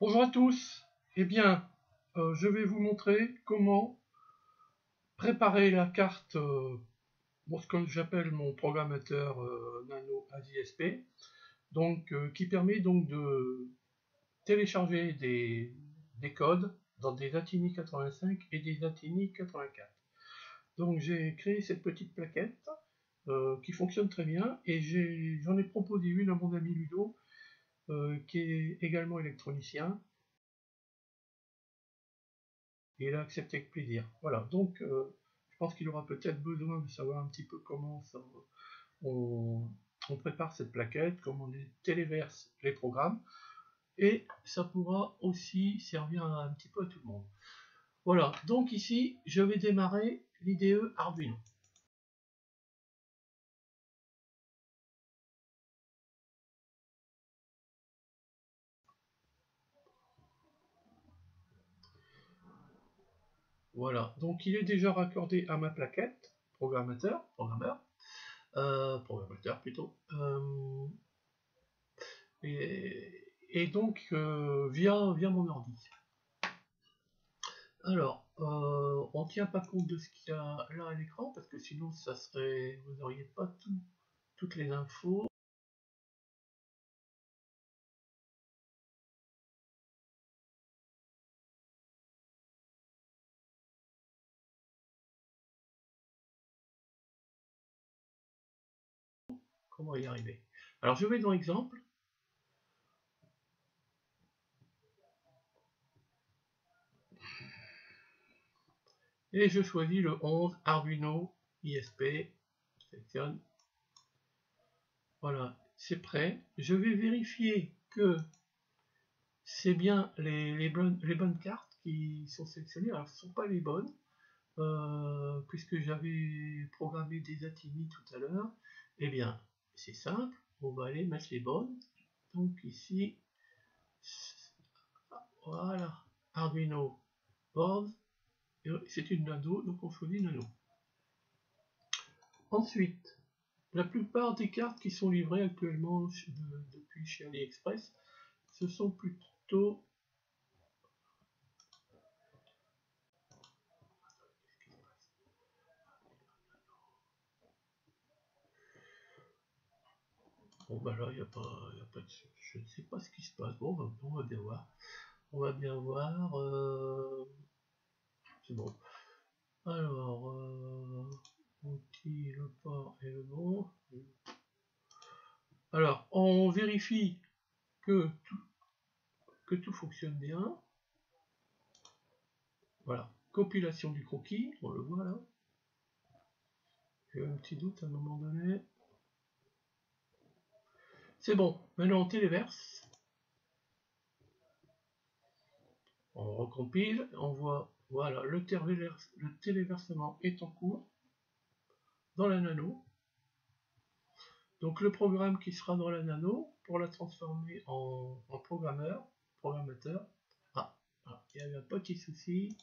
Bonjour à tous. Eh bien, je vais vous montrer comment préparer la carte, ce que j'appelle mon programmateur Nano ASISP, donc qui permet donc de télécharger des codes dans des Atini 85 et des Atini 84. Donc j'ai créé cette petite plaquette qui fonctionne très bien et j'en ai proposé une à mon ami Ludo qui est également électronicien. Et il a accepté avec plaisir. Voilà, donc je pense qu'il aura peut-être besoin de savoir un petit peu comment on prépare cette plaquette, comment on téléverse les programmes, et ça pourra aussi servir un petit peu à tout le monde. Voilà, donc ici, je vais démarrer l'IDE Arduino. Voilà, donc il est déjà raccordé à ma plaquette, programmeur plutôt, et donc via mon ordi. Alors, on ne tient pas compte de ce qu'il y a là à l'écran, parce que sinon ça serait, vous n'auriez pas toutes les infos. Comment y arriver? Alors je vais dans exemple. Et je choisis le 11 Arduino ISP. Sélectionne. Voilà, c'est prêt. Je vais vérifier que c'est bien les bonnes cartes qui sont sélectionnées. Alors ce ne sont pas les bonnes, puisque j'avais programmé des Atini tout à l'heure. Eh bien, c'est simple, on va aller mettre les bonnes. Donc ici, voilà, Arduino board, c'est une nano, donc on choisit nano. Ensuite, la plupart des cartes qui sont livrées actuellement depuis chez AliExpress, ce sont plutôt bon bah là il n'y a pas de... Je ne sais pas ce qui se passe. Bon on va bien voir. On va bien voir. C'est bon. Alors outil, le port est le bon. Alors on vérifie que tout fonctionne bien. Voilà. Compilation du croquis, on le voit là. J'ai eu un petit doute à un moment donné. C'est bon, maintenant on téléverse. On recompile, on voit, voilà, le téléversement est en cours dans la nano. Donc le programme qui sera dans la nano, pour la transformer en programmateur. Ah, il y a eu un petit souci.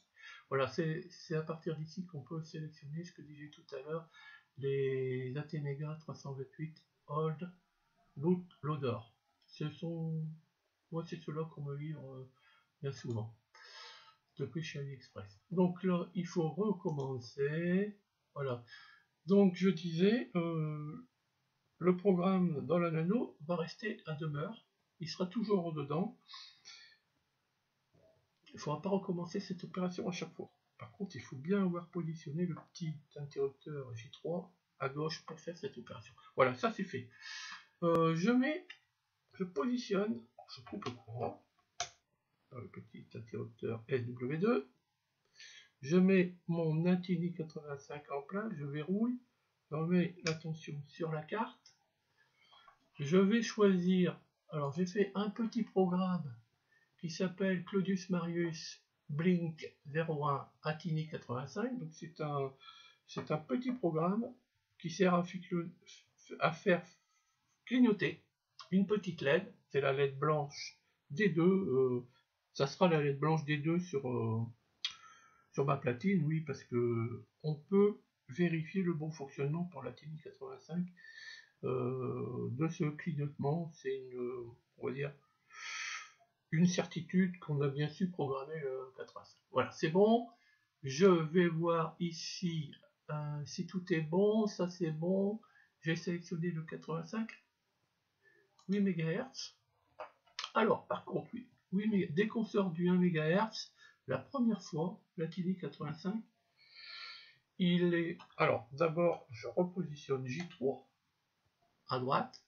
Voilà, c'est à partir d'ici qu'on peut sélectionner ce que disais tout à l'heure, les Atenega 328 Old Loader. C'est ceux-là qu'on me livre bien souvent depuis chez AliExpress. Donc là, il faut recommencer. Voilà. Donc je disais, le programme dans la nano va rester à demeure. Il sera toujours dedans. Il ne faudra pas recommencer cette opération à chaque fois. Par contre, il faut bien avoir positionné le petit interrupteur J3 à gauche pour faire cette opération. Voilà, ça c'est fait. Je positionne, je coupe le courant, le petit interrupteur SW2. Je mets mon Atini 85 en place, je verrouille, je mets la tension sur la carte. Je vais choisir, alors j'ai fait un petit programme qui s'appelle Claudius Marius Blink 01 Atini 85. Donc c'est un petit programme qui sert à faire clignoter une petite LED. C'est la LED blanche D2. Ça sera la LED blanche D2 sur ma platine, oui, parce que on peut vérifier le bon fonctionnement pour la Atini 85 de ce clignotement. C'est une, on va dire, une certitude qu'on a bien su programmer le 85. Voilà, c'est bon. Je vais voir ici si tout est bon. Ça c'est bon. J'ai sélectionné le 85. 8 MHz. Alors, par contre, oui, mais dès qu'on sort du 1 MHz, la première fois, l'Atini 85, il est... Alors, d'abord, je repositionne J3 à droite.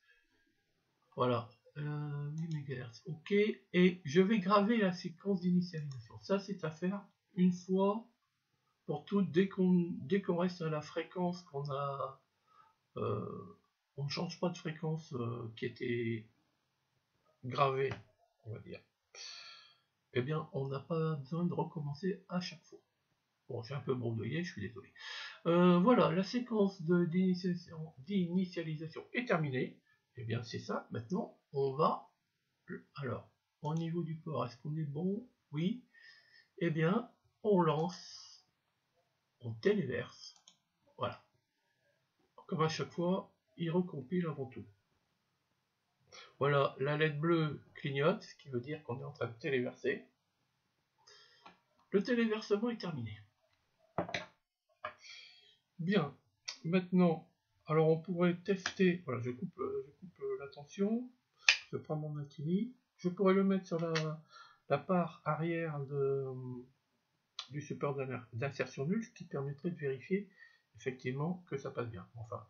Voilà, 8 MHz, ok. Et je vais graver la séquence d'initialisation. Ça, c'est à faire une fois pour toutes. Dès qu'on reste à la fréquence qu'on a... on ne change pas de fréquence qui était gravée, on va dire. Eh bien, on n'a pas besoin de recommencer à chaque fois. Bon, j'ai un peu bredouillé, je suis désolé. Voilà, la séquence d'initialisation est terminée. Eh bien, c'est ça. Maintenant, on va... Alors, au niveau du port, est-ce qu'on est bon? Oui. Eh bien, on lance, on téléverse. Voilà. Comme à chaque fois, il recompile avant tout. Voilà, la LED bleue clignote, ce qui veut dire qu'on est en train de téléverser. Le téléversement est terminé. Bien, maintenant, alors on pourrait tester, voilà, je coupe la tension, je prends mon Atini, je pourrais le mettre sur la part arrière du support d'insertion nulle, ce qui permettrait de vérifier effectivement que ça passe bien. Enfin,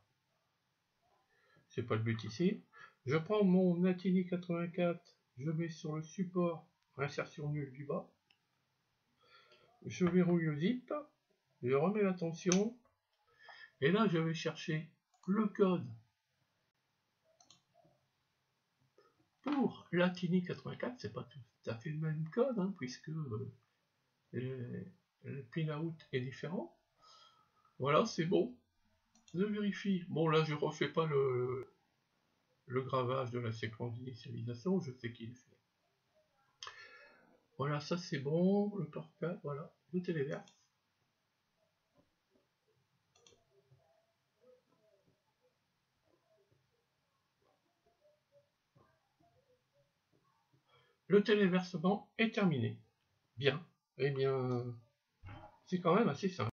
c'est pas le but ici. Je prends mon Atini 84, je mets sur le support insertion nulle du bas, je verrouille le zip, je remets la tension, et là je vais chercher le code pour l'Atini 84, c'est pas tout à fait le même code, hein, puisque le pin-out est différent. Voilà, c'est bon. Je vérifie. Bon, là, je refais pas le gravage de la séquence d'initialisation, je sais qu'il est fait. Voilà, ça c'est bon. Le port 4, voilà, le téléverse. Le téléversement est terminé. Bien. Eh bien, c'est quand même assez simple.